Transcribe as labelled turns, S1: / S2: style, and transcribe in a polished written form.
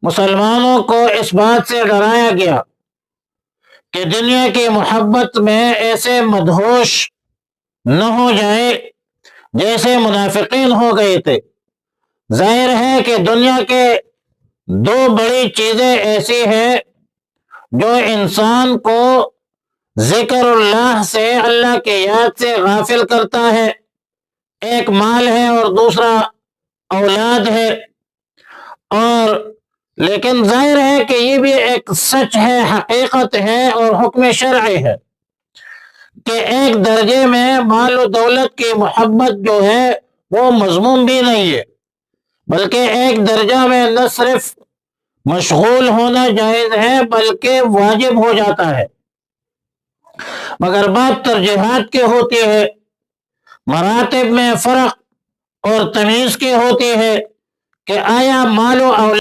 S1: मुसलमानों को इस बात से डराया गया कि दुनिया की मोहब्बत में ऐसे मदहोश न हो जाए जैसे मुनाफिकीन हो गए थे। जाहिर है कि दुनिया के दो बड़ी चीजें ऐसी हैं जो इंसान को जिक्रुल्लाह से, अल्लाह के याद से गाफिल करता है। एक माल है और दूसरा औलाद है। और लेकिन जाहिर है कि ये भी एक सच है, हकीकत है और हुक्म शरई है कि एक दर्जे में माल और दौलत की मोहब्बत जो है वो मजमूम भी नहीं है, बल्कि एक दर्जा में न सिर्फ मशगूल होना जायज है बल्कि वाजिब हो जाता है। मगर बात तरजीहात की होती है, मरातिब में फर्क और तमीज की होती है कि आया मालो